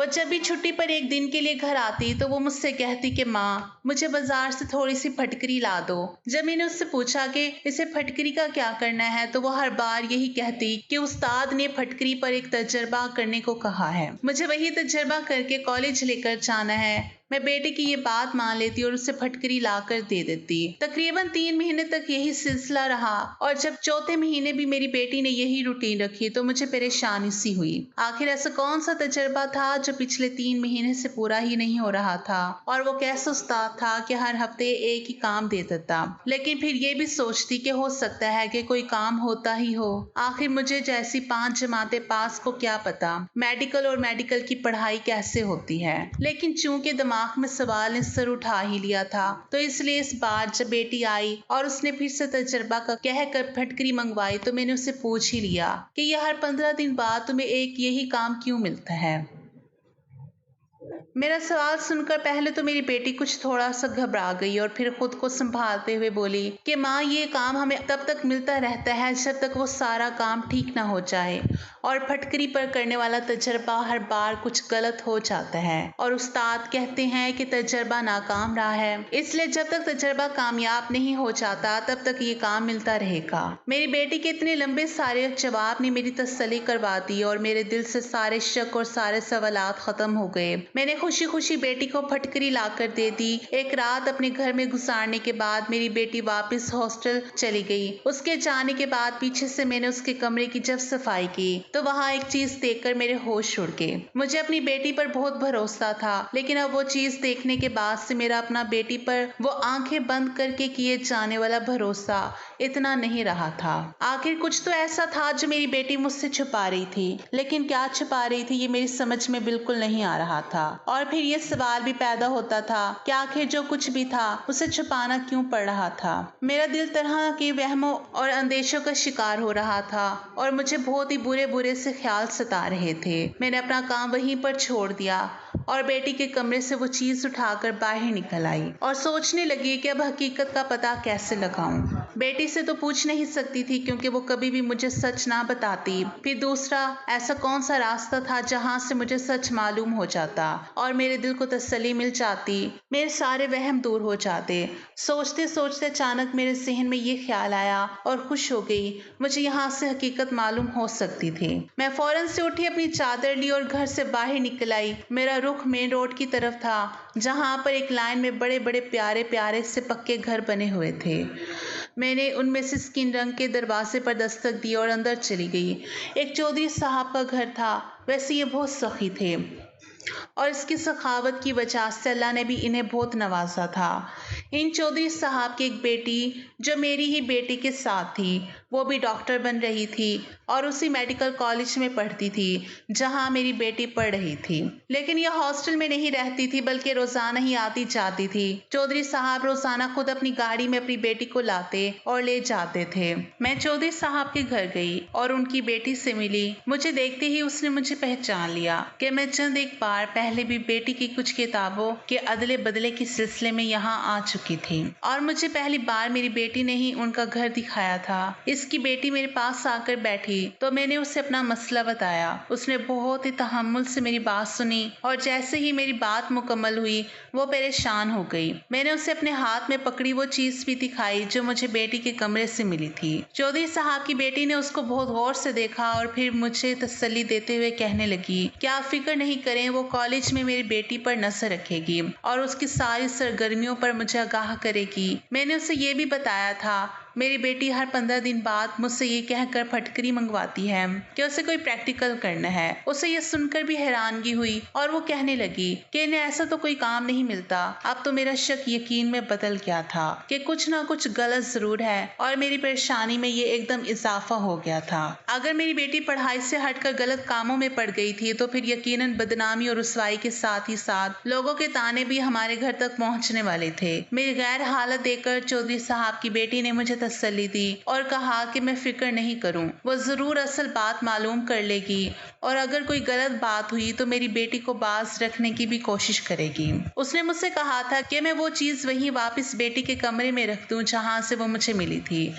وہ جب بھی چھٹی پر ایک دن کے لیے گھر آتی تو وہ مجھ سے کہتی کہ ماں مجھے بازار سے تھوڑی سی پھٹکری لا دو۔ جب میں نے اس سے پوچھا کہ اسے پھٹکری کا کیا کرنا ہے تو وہ ہر بار یہی کہتی کہ استاد نے پھٹکری پر ایک تجربہ کرنے کو کہا ہے، مجھے وہی تجربہ کر کے کالج لے کر جانا ہے۔ میں بیٹے کی یہ بات مان لیتی اور اسے پھٹکری لا کر دے دیتی۔ تقریباً 3 مہینے تک یہی سلسلہ رہا اور جب چوتھے مہینے بھی میری بیٹی نے یہی روٹین رکھی تو مجھے پریشانی سی ہوئی۔ آخر ایسا کون سا تجربہ تھا جو پچھلے 3 مہینے سے پورا ہی نہیں ہو رہا تھا، اور وہ کیسا استاد تھا کہ ہر ہفتے ایک ہی کام دیتا تھا، لیکن پھر یہ بھی سوچتی کہ ہو سکتا ہے کہ کوئی کام ہوتا ہی ہو۔ آخر مجھے جیسی 5 جماعتیں پاس کو کیا پتا میڈیکل اور میڈیکل کی پڑھائی کیسے ہوتی ہے، لیکن چونکہ دماغ میں سوال نے سر اٹھا ہی لیا تھا تو اس لیے اس بار جب بیٹی آئی اور اس نے پھر سے تجربہ کا کہہ کر پھٹکری منگوائی تو میں نے اسے پوچھ ہی لیا کہ یہ ہر 15 دن بعد تمہیں ایک یہی کام کیوں ملتا ہے۔ میرا سوال سن کر پہلے تو میری بیٹی کچھ تھوڑا سا گھبرا گئی اور پھر خود کو سنبھالتے ہوئے بولی کہ ماں یہ کام ہمیں تب تک ملتا رہتا ہے جب تک وہ سارا کام ٹھیک نہ ہو جائے، اور پھٹکری پر کرنے والا تجربہ ہر بار کچھ غلط ہو جاتا ہے اور استاد کہتے ہیں کہ تجربہ ناکام رہا ہے، اس لیے جب تک تجربہ کامیاب نہیں ہو جاتا تب تک یہ کام ملتا رہے گا۔ میری بیٹی کے اتنے لمبے سارے جواب نے میری تسلی کروا دی اور میرے دل سے سارے شک اور سارے سوالات ختم ہو گئے۔ میں نے خوشی خوشی بیٹی کو پھٹکری لا کر دے دی۔ ایک رات اپنے گھر میں گزارنے کے بعد میری بیٹی واپس ہاسٹل چلی گئی۔ اس کے جانے کے بعد پیچھے سے میں نے اس کے کمرے کی جب صفائی کی تو وہاں ایک چیز دیکھ کر میرے ہوش اڑ گئے۔ مجھے اپنی بیٹی پر بہت بھروسہ تھا، لیکن اب وہ چیز دیکھنے کے بعد سے میرا اپنا بیٹی پر وہ آنکھیں بند کر کے کیے جانے والا بھروسہ اتنا نہیں رہا تھا۔ آخر کچھ تو ایسا تھا جو میری بیٹی مجھ سے چھپا رہی تھی، لیکن کیا چھپا رہی تھی یہ میری سمجھ میں بالکل نہیں آ رہا تھا، اور پھر یہ سوال بھی پیدا ہوتا تھا کہ آخر جو کچھ بھی تھا اسے چھپانا کیوں پڑ رہا تھا۔ میرا دل طرح کے وہموں اور اندیشوں کا شکار ہو رہا تھا اور مجھے بہت ہی برے سے خیال ستا رہے تھے۔ میں نے اپنا کام وہیں پر چھوڑ دیا اور بیٹی کے کمرے سے وہ چیز اٹھا کر باہر نکل آئی اور سوچنے لگی کہ اب حقیقت کا پتہ کیسے لگاؤں۔ بیٹی سے تو پوچھ نہیں سکتی تھی کیونکہ وہ کبھی بھی مجھے سچ نہ بتاتی۔ پھر دوسرا ایسا کون سا راستہ تھا جہاں سے مجھے سچ معلوم ہو جاتا اور میرے دل کو تسلی مل جاتی، میرے سارے وہم دور ہو جاتے۔ سوچتے سوچتے اچانک میرے ذہن میں یہ خیال آیا اور خوش ہو گئی، مجھے یہاں سے حقیقت معلوم ہو سکتی تھی۔ میں فوراً سے اٹھی، اپنی چادر لی اور گھر سے باہر نکل آئی۔ میرا رخ مین روڈ کی طرف تھا جہاں پر ایک لائن میں بڑے بڑے پیارے پیارے سے پکے گھر بنے ہوئے تھے۔ میں نے ان میں سے سکین رنگ کے دروازے پر دستک دی اور اندر چلی گئی۔ ایک چودھری صاحب کا گھر تھا، ویسے یہ بہت سخی تھے اور اس کی سخاوت کی وجہ سے اللہ نے بھی انہیں بہت نوازا تھا۔ ان چودھری صاحب کی ایک بیٹی جو میری ہی بیٹی کے ساتھ تھی، وہ بھی ڈاکٹر بن رہی تھی اور اسی میڈیکل کالج میں پڑھتی تھی جہاں میری بیٹی پڑھ رہی تھی، لیکن یہ ہاسٹل میں نہیں رہتی تھی بلکہ روزانہ ہی آتی جاتی تھی۔ چودھری صاحب روزانہ خود اپنی گاڑی میں اپنی بیٹی کو لاتے اور لے جاتے تھے۔ میں چودھری صاحب کے گھر گئی اور ان کی بیٹی سے ملی۔ مجھے دیکھتے ہی اس نے مجھے پہچان لیا کہ میں چند ایک بار پہلے بھی بیٹی کی کچھ کتابوں کے ادلے بدلے کے سلسلے میں یہاں آ چکی تھی، اور مجھے پہلی بار میری بیٹی نے ہی ان کا گھر دکھایا تھا۔ اس کی بیٹی میرے پاس آ کر بیٹھی تو میں نے اسے اپنا مسئلہ بتایا۔ اس نے بہت ہی تحمل سے میری بات سنی اور جیسے ہی میری بات مکمل ہوئی وہ پریشان ہو گئی۔ میں نے اسے اپنے ہاتھ میں پکڑی وہ چیز بھی دکھائی جو مجھے بیٹی کے کمرے سے ملی تھی۔ چودھری صاحب کی بیٹی نے اس کو بہت غور سے دیکھا اور پھر مجھے تسلی دیتے ہوئے کہنے لگی کہ آپ فکر نہیں کریں، وہ کالج میں میری بیٹی پر نظر رکھے گی اور اس کی ساری سرگرمیوں پر مجھے آگاہ کرے گی۔ میں نے اسے یہ بھی بتایا تھا میری بیٹی ہر 15 دن بعد مجھ سے یہ کہہ کر پھٹکری منگواتی ہے کہ اسے کوئی پریکٹیکل کرنا ہے۔ اسے یہ سن کر بھی حیرانگی ہوئی اور وہ کہنے لگی کہ انہیں ایسا تو کوئی کام نہیں ملتا۔ اب تو میرا شک یقین میں بدل گیا تھا کہ کچھ نہ کچھ غلط ضرور ہے اور میری پریشانی میں یہ ایک دم اضافہ ہو گیا تھا۔ اگر میری بیٹی پڑھائی سے ہٹ کر غلط کاموں میں پڑ گئی تھی تو پھر یقیناً بدنامی اور رسوائی کے ساتھ ہی ساتھ لوگوں کے طعنے بھی ہمارے گھر تک پہنچنے والے تھے۔ میری غیر حالت دیکھ کر چودھری صاحب کی بیٹی نے مجھے تسلی دی اور کہا کہ میں فکر نہیں کروں، وہ ضرور اصل بات معلوم کر لے گی اور اگر کوئی غلط بات ہوئی تو میری بیٹی کو باز رکھنے کی بھی کوشش کرے گی۔ اس نے مجھ سے کہا تھا کہ میں وہ چیز وہیں واپس بیٹی کے کمرے میں رکھ دوں جہاں سے وہ مجھے ملی تھی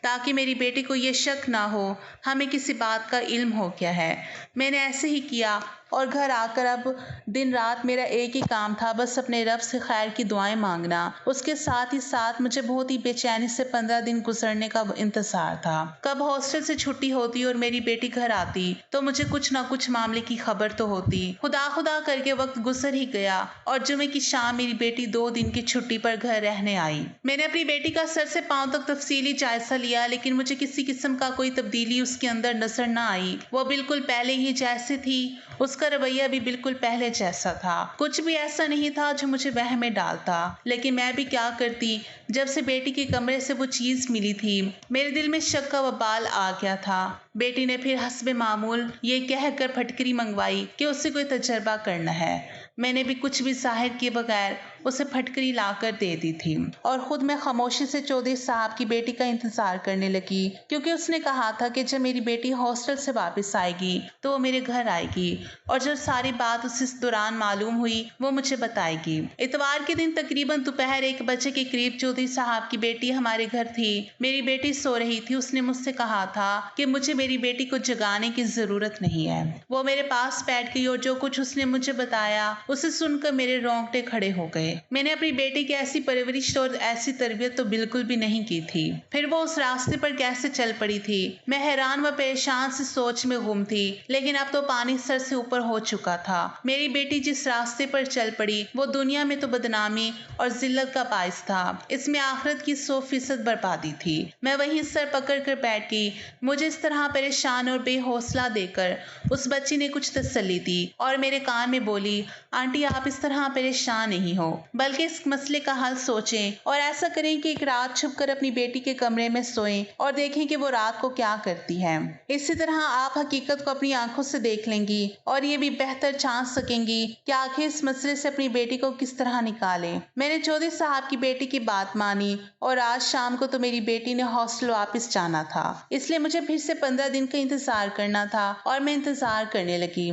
تاکہ میری بیٹی کو یہ شک نہ ہو ہمیں کسی بات کا علم ہو گیا ہے۔ میں نے ایسے ہی کیا۔ اور گھر آ کر اب دن رات میرا ایک ہی کام تھا، بس اپنے رب سے خیر کی دعائیں مانگنا۔ اس کے ساتھ ہی ساتھ مجھے بہت ہی بے چینی سے 15 دن گزرنے کا انتظار تھا۔ کب ہاسٹل سے چھٹی ہوتی اور میری بیٹی گھر آتی تو مجھے کچھ نہ کچھ معاملے کی خبر تو ہوتی۔ خدا خدا کر کے وقت گزر ہی گیا اور جمعے کی شام میری بیٹی 2 دن کی چھٹی پر گھر رہنے آئی۔ میں نے اپنی بیٹی کا سر سے پاؤں تک تفصیلی جائزہ لیا، لیکن مجھے کسی قسم کا کوئی تبدیلی اس کے اندر نظر نہ آئی۔ وہ بالکل پہلے ہی جیسی تھی، اس کا رویہ بھی بالکل پہلے جیسا تھا۔ کچھ بھی ایسا نہیں تھا جو مجھے وہم میں ڈالتا، لیکن میں بھی کیا کرتی؟ جب سے بیٹی کے کمرے سے وہ چیز ملی تھی، میرے دل میں شک کا وبال آ گیا تھا۔ بیٹی نے پھر حسب معمول یہ کہہ کر پھٹکری منگوائی کہ اسے کوئی تجربہ کرنا ہے۔ میں نے بھی کچھ بھی ظاہر کیے بغیر اسے پھٹکری لا کر دے دی تھی اور خود میں خاموشی سے چودھری صاحب کی بیٹی کا انتظار کرنے لگی، کیونکہ اس نے کہا تھا کہ جب میری بیٹی ہاسٹل سے واپس آئے گی تو وہ میرے گھر آئے گی، اور جب ساری بات اسے اس دوران معلوم ہوئی وہ مجھے بتائے گی۔ اتوار کے دن تقریباً دوپہر 1 بجے کے قریب چودھری صاحب کی بیٹی ہمارے گھر تھی۔ میری بیٹی سو رہی تھی۔ اس نے مجھ سے کہا تھا کہ مجھے میری بیٹی کو جگانے کی ضرورت نہیں ہے۔ وہ میرے پاس بیٹھ گئی اور جو کچھ اس نے مجھے بتایا اسے سن کر میرے رونگٹے کھڑے ہو گئے۔ میں نے اپنی بیٹی کی ایسی پرورش اور ایسی تربیت تو بالکل بھی نہیں کی تھی، پھر وہ اس راستے پر کیسے چل پڑی تھی؟ میں حیران و پریشان سی سوچ میں گم تھی، لیکن اب تو پانی سر سے اوپر ہو چکا تھا۔ میری بیٹی جس راستے پر چل پڑی وہ دنیا میں تو بدنامی اور ذلت کا باعث تھا، اس میں آخرت کی 100% بربادی تھی۔ میں وہیں سر پکڑ کر بیٹھ گئی۔ مجھے اس طرح پریشان اور بے حوصلہ دیکھ کر اس بچی نے کچھ تسلی دی اور میرے کان میں بولی، آنٹی آپ اس طرح پریشان نہیں ہو، بلکہ اس مسئلے کا حل سوچیں اور ایسا کریں کہ ایک رات چھپ کر اپنی بیٹی کے کمرے میں سوئیں اور دیکھیں کہ وہ رات کو کیا کرتی ہے۔ اسی طرح آپ حقیقت کو اپنی آنکھوں سے دیکھ لیں گی اور یہ بھی بہتر جان سکیں گی کہ آخر اس مسئلے سے اپنی بیٹی کو کس طرح نکالیں۔ میں نے چودھری صاحب کی بیٹی کی بات مانی اور آج شام کو تو میری بیٹی نے ہاسٹل واپس جانا تھا، اس لیے مجھے پھر سے 15 دن کا انتظار کرنا تھا اور میں انتظار کرنے لگی۔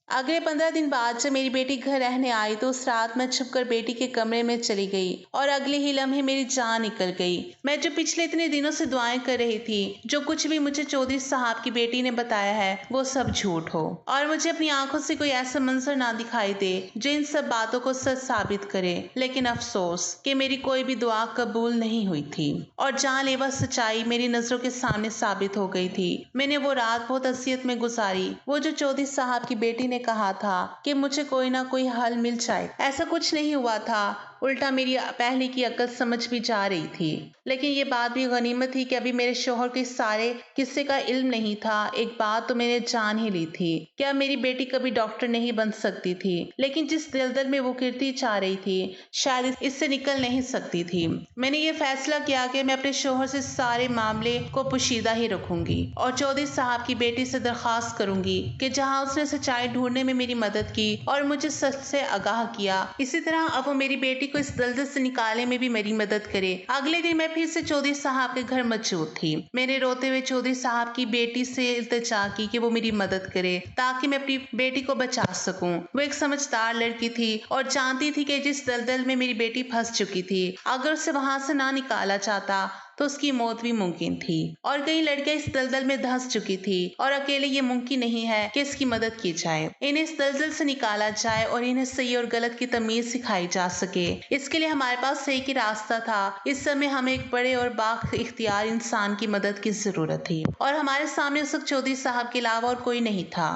اگلے 15 دن بعد جب میری بیٹی گھر رہنے آئی تو اس رات میں چھپ کر بیٹی کے کمرے میں چلی گئی اور اگلے ہی لمحے میری جان نکل گئی۔ میں جو پچھلے اتنے دنوں سے دعائیں کر رہی تھی، جو کچھ بھی مجھے چودھری صاحب کی بیٹی نے بتایا ہے وہ سب جھوٹ ہو اور مجھے اپنی آنکھوں سے کوئی ایسا منظر نہ دکھائی دے جو ان سب باتوں کو سچ ثابت کرے، لیکن افسوس کہ میری کوئی بھی دعا قبول نہیں ہوئی تھی اور جان لیوا سچائی میری نظروں کے سامنے ثابت ہو گئی تھی۔ میں نے وہ رات بہت اذیت میں گزاری۔ وہ جو چودھری صاحب کی بیٹی نے کہا تھا کہ مجھے کوئی نہ کوئی حل مل جائے، ایسا کچھ نہیں ہوا تھا، الٹا میری پہلے کی عقل سمجھ بھی جا رہی تھی۔ لیکن یہ بات بھی غنیمت تھی کہ ابھی میرے شوہر کو اس سارے قصے کا علم نہیں تھا۔ ایک بات تو میں نے جان ہی لی تھی کہ اب میری بیٹی کبھی ڈاکٹر نہیں بن سکتی تھی، لیکن جس دلدل میں وہ گرتی جا رہی تھی شاید اس سے نکل نہیں سکتی تھی۔ میں نے یہ فیصلہ کیا کہ میں اپنے شوہر سے سارے معاملے کو پوشیدہ ہی رکھوں گی اور چودھری صاحب کی بیٹی سے درخواست کروں گی کہ جہاں اس نے سچائی ڈھونڈنے میں میری مدد کی اور مجھے سچ سے آگاہ کیا، اسی طرح اب وہ میری بیٹی کو اس دلدل سے نکالنے میں بھی میری مدد کرے۔ اگلے دن میں پھر سے چودھری صاحب کے گھر موجود تھی۔ میں نے روتے ہوئے چودھری صاحب کی بیٹی سے التجا کی کہ وہ میری مدد کرے تاکہ میں اپنی بیٹی کو بچا سکوں۔ وہ ایک سمجھدار لڑکی تھی اور جانتی تھی کہ جس دلدل میں میری بیٹی پھنس چکی تھی، اگر اسے وہاں سے نہ نکالا جاتا تو اس کی موت بھی ممکن تھی، اور کئی لڑکیاں اس دلدل میں دھنس چکی تھی اور اکیلے یہ ممکن نہیں ہے کہ اس کی مدد کی جائے، انہیں اس دلدل سے نکالا جائے اور انہیں صحیح اور غلط کی تمیز سکھائی جا سکے۔ اس کے لیے ہمارے پاس صحیح کی راستہ تھا۔ اس سمے ہمیں ایک بڑے اور با اختیار انسان کی مدد کی ضرورت تھی اور ہمارے سامنے اس وقت چودھری صاحب کے علاوہ اور کوئی نہیں تھا۔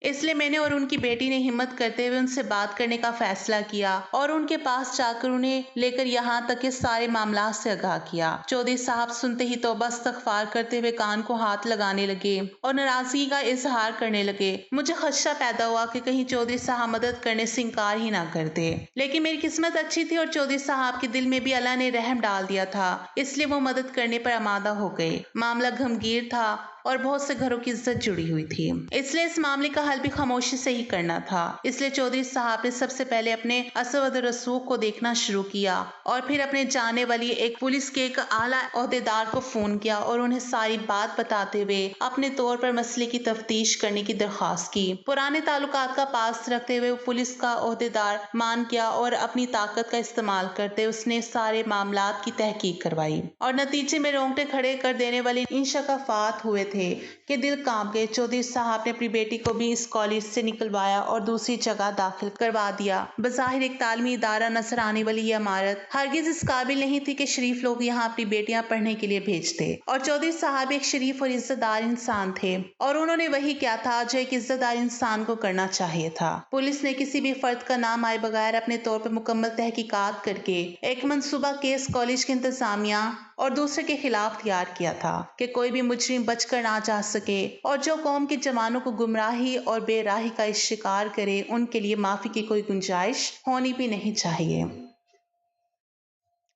اس لیے میں نے اور ان کی بیٹی نے ہمت کرتے ہوئے ان سے بات کرنے کا فیصلہ کیا اور ان کے پاس جا کر انہیں لے کر یہاں تک کہ سارے معاملات سے آگاہ کیا۔ چودھری صاحب سنتے ہی توبہ استغفار کرتے ہوئے کان کو ہاتھ لگانے لگے اور ناراضگی کا اظہار کرنے لگے۔ مجھے خدشہ پیدا ہوا کہ کہیں چودھری صاحب مدد کرنے سے انکار ہی نہ کر دے، لیکن میری قسمت اچھی تھی اور چودھری صاحب کے دل میں بھی اللہ نے رحم ڈال دیا تھا، اس لیے وہ مدد کرنے پر آمادہ ہو گئے۔ معاملہ گھمگیر تھا اور بہت سے گھروں کی عزت جڑی ہوئی تھی، اس لیے اس معاملے کا حل بھی خاموشی سے ہی کرنا تھا۔ اس لیے چودھری صاحب نے سب سے پہلے اپنے اسود رسوخ کو دیکھنا شروع کیا اور پھر اپنے جانے والی ایک پولیس کے ایک اعلیٰ عہدیدار کو فون کیا اور انہیں ساری بات بتاتے ہوئے اپنے طور پر مسئلے کی تفتیش کرنے کی درخواست کی۔ پرانے تعلقات کا پاس رکھتے ہوئے پولیس کا عہدیدار مان گیا اور اپنی طاقت کا استعمال کرتے اس نے سارے معاملات کی تحقیق کروائی اور نتیجے میں رونگٹے کھڑے کر دینے والے انکشافات ہوئے تھے۔ تھے کہ دل کانپ گئے۔ چودھری صاحب نے اپنی بیٹی کو بھی اس کالج سے نکلوایا اور دوسری جگہ داخل کروا دیا۔ بظاہر ایک تعلیمی ادارہ نظر آنے والی یہ عمارت ہرگز اس قابل نہیں تھی کہ شریف لوگ یہاں اپنی بیٹیاں پڑھنے کے لیے بھیجتے، اور چودھری صاحب ایک شریف اور عزت دار انسان تھے، اور انہوں نے وہی کیا تھا جو ایک عزت دار انسان کو کرنا چاہیے تھا۔ پولیس نے کسی بھی فرد کا نام آئے بغیر اپنے طور پر مکمل تحقیقات کر کے ایک منصوبہ کیس کالج کی انتظامیہ اور دوسرے کے خلاف تیار کیا تھا کہ کوئی بھی مجرم بچ کر نہ جا سکے، اور جو قوم کے جوانوں کو گمراہی اور بے راہی کا شکار کرے ان کے لیے معافی کی کوئی گنجائش ہونی بھی نہیں چاہیے۔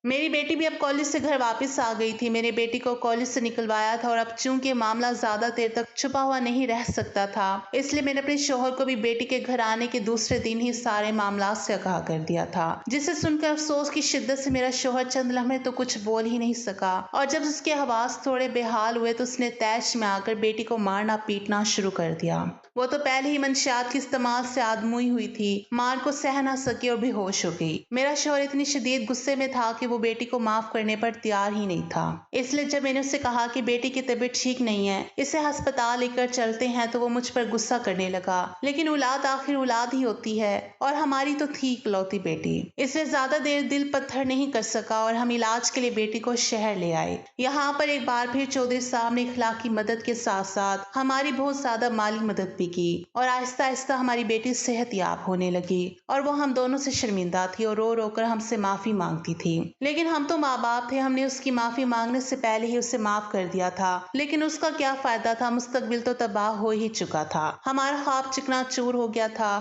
میری بیٹی بھی اب کالج سے گھر واپس آ گئی تھی۔ میرے بیٹی کو کالج سے نکلوایا تھا، اور اب چونکہ معاملہ زیادہ دیر تک چھپا ہوا نہیں رہ سکتا تھا، اس لیے میں نے اپنے شوہر کو بھی بیٹی کے گھر آنے کے دوسرے دن ہی سارے معاملات سے آگاہ کر دیا تھا، جسے سن کر افسوس کی شدت سے میرا شوہر چند لمحے تو کچھ بول ہی نہیں سکا، اور جب اس کے حواس تھوڑے بحال ہوئے تو اس نے طیش میں آ کر بیٹی کو مارنا پیٹنا شروع کر دیا۔ وہ تو پہلے ہی منشیات کے استعمال سے آدموئی ہوئی تھی، مار کو سہ نہ سکی اور بے ہوش ہو گئی۔ میرا شوہر اتنی شدید غصے میں تھا کہ وہ بیٹی کو معاف کرنے پر تیار ہی نہیں تھا، اس لیے جب میں نے اسے کہا کہ بیٹی کی طبیعت ٹھیک نہیں ہے، اسے ہسپتال لے کر چلتے ہیں، تو وہ مجھ پر غصہ کرنے لگا۔ لیکن اولاد آخر اولاد ہی ہوتی ہے، اور ہماری تو تھی اکلوتی بیٹی، اس لیے زیادہ دیر دل پتھر نہیں کر سکا اور ہم علاج کے لیے بیٹی کو شہر لے آئے۔ یہاں پر ایک بار پھر چودھری صاحب نے اخلاقی مدد کے ساتھ ساتھ ہماری بہت زیادہ مالی مدد بھی کی، اور آہستہ آہستہ ہماری بیٹی صحت یاب ہونے لگی، اور وہ ہم دونوں سے شرمندہ تھی اور رو رو کر ہم سے معافی مانگتی تھی۔ لیکن ہم تو ماں باپ تھے، ہم نے اس کی معافی مانگنے سے پہلے ہی اسے معاف کر دیا تھا، لیکن اس کا کیا فائدہ تھا، مستقبل تو تباہ ہو ہی چکا تھا، ہمارا خواب چکنا چور ہو گیا تھا۔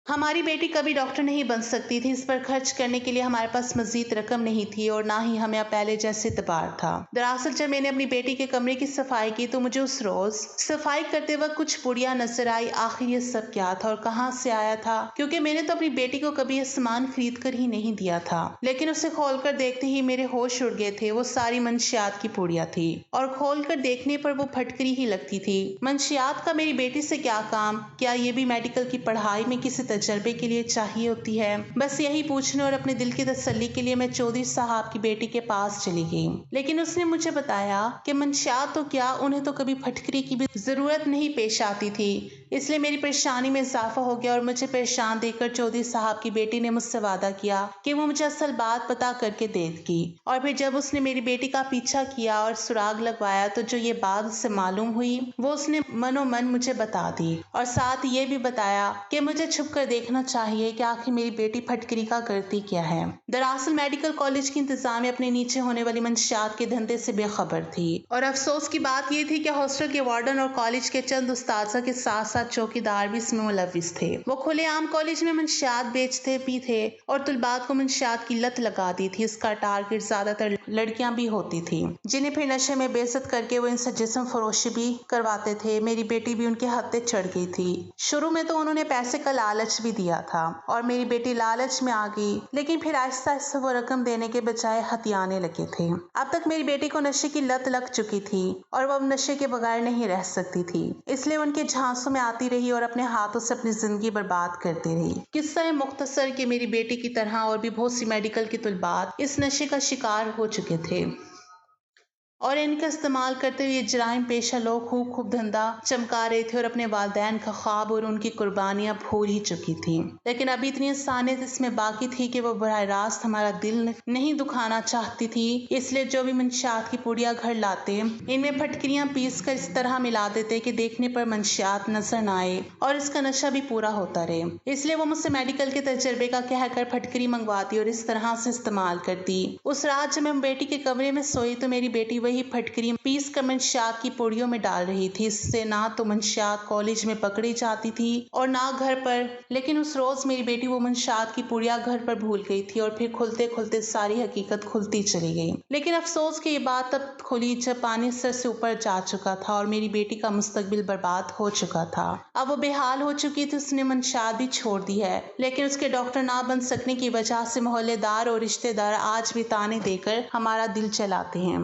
ہماری بیٹی کبھی ڈاکٹر نہیں بن سکتی تھی، اس پر خرچ کرنے کے لیے ہمارے پاس مزید رقم نہیں تھی، اور نہ ہی ہمیں پہلے جیسے اعتبار تھا۔ دراصل جب میں نے اپنی بیٹی کے کمرے کی صفائی کی تو مجھے اس روز صفائی کرتے وقت کچھ پڑیاں نظر آئی۔ آخر یہ سب کیا تھا اور کہاں سے آیا تھا، کیونکہ میں نے تو اپنی بیٹی کو کبھی یہ سامان خرید کر ہی نہیں دیا تھا۔ لیکن اسے کھول کر دیکھتے ہی میرے ہوش اڑ گئے تھے، وہ ساری منشیات کی پڑیاں تھی، اور کھول کر دیکھنے پر وہ پھٹکری ہی لگتی تھی۔ منشیات کا میری بیٹی سے کیا کام؟ کیا یہ بھی میڈیکل کی پڑھائی میں کسی تجربے کے لیے چاہیے ہوتی ہے؟ بس یہی پوچھنے اور اپنے دل کی تسلی کے لیے میں چودھری صاحب کی بیٹی کے پاس چلی گئی، لیکن اس نے مجھے بتایا کہ منشیات تو کیا، انہیں تو کبھی پھٹکری کی بھی ضرورت نہیں پیش آتی تھی۔ اس لیے میری پریشانی میں اضافہ ہو گیا، اور مجھے پریشان دیکھ کر چودھری صاحب کی بیٹی نے مجھ سے وعدہ کیا کہ وہ مجھے اصل بات پتا کر کے دے گی، اور پھر جب اس نے میری بیٹی کا پیچھا کیا اور سراغ لگوایا تو جو یہ بات اسے معلوم ہوئی وہ اس نے من و من مجھے بتا دی، اور ساتھ یہ بھی بتایا کہ مجھے چھپ کر دیکھنا چاہیے کہ آخر میری بیٹی پھٹکری کا کرتی کیا ہے۔ دراصل میڈیکل کالج کی انتظامیہ اپنے نیچے ہونے والی منشیات کے دھندے سے بے خبر تھی، اور افسوس کی بات یہ تھی کہ ہاسٹل کے وارڈن اور کالج کے چند اساتذہ کے ساتھ ساتھ چوکیدار بھی اس میں ملوث تھے۔ وہ کھلے عام کالج میں منشیات بیچتے بھی تھے اور طلباء کو منشیات کی لت لگا دی تھی۔ اس کا ٹارگٹ زیادہ تر لڑکیاں بھی ہوتی تھیں، جنہیں پھر نشے میں بے عزت کر کے وہ ان سے جسم فروشی بھی کرواتے تھے۔ میری بیٹی بھی ان کے ہتھے چڑھ گئی تھی۔ شروع میں تو انہوں نے پیسے کا لالچ بھی دیا تھا، اور میری بیٹی لالچ میں آ گئی، لیکن پھر آہستہ آہستہ وہ رقم دینے کے بجائے ہتھیانے لگے تھے۔ اب تک میری بیٹی کو نشے کی لت لگ چکی تھی، اور وہ اب نشے کے بغیر نہیں رہ سکتی تھی، اس لیے ان کے جھانسوں میں آتی رہی اور اپنے ہاتھوں سے اپنی زندگی برباد کرتی رہی۔ قصہ مختصر کہ میری بیٹی کی طرح اور بھی بہت سی میڈیکل کی طلباء اس نشے کا شکار ہو چکے تھے، اور ان کا استعمال کرتے ہوئے جرائم پیشہ لوگ خوب دھندا چمکا رہے تھے اور اپنے والدین کا خواب اور ان کی قربانیاں بھول ہی چکی تھیں۔ لیکن ابھی اتنی انسانیت اس میں باقی تھی کہ وہ براہ راست ہمارا دل نہیں دکھانا چاہتی تھی، اس لیے جو بھی منشیات کی پڑیاں گھر لاتے ان میں پھٹکریاں پیس کر اس طرح ملا دیتے کہ دیکھنے پر منشیات نظر نہ آئے اور اس کا نشہ بھی پورا ہوتا رہے۔ اس لیے وہ مجھ سے میڈیکل کے تجربے کا کہہ کر پھٹکری منگواتی اور اس طرح سے استعمال کرتی۔ اس رات جب میں بیٹی کے کمرے میں سوئی تو میری بیٹی وہی پھٹکری پیس کر منشیات کی پوڑیوں میں ڈال رہی تھی۔ اس سے نہ تو منشیات کالج میں پکڑی جاتی تھی اور نہ گھر پر، لیکن اس روز میری بیٹی وہ منشیات کی پوڑیاں گھر پر بھول گئی تھی، اور پھر کھلتے کھلتے ساری حقیقت کھلتی چلی گئی۔ لیکن افسوس کہ یہ بات تب کھلی جب پانی سر سے اوپر جا چکا تھا اور میری بیٹی کا مستقبل برباد ہو چکا تھا۔ اب وہ بے حال ہو چکی تھی، اس نے منشیات بھی چھوڑ دی ہے، لیکن اس کے ڈاکٹر نہ بن سکنے کی وجہ سے محلے دار اور رشتے دار آج بھی تانے دے کر ہمارا دل چلاتے ہیں۔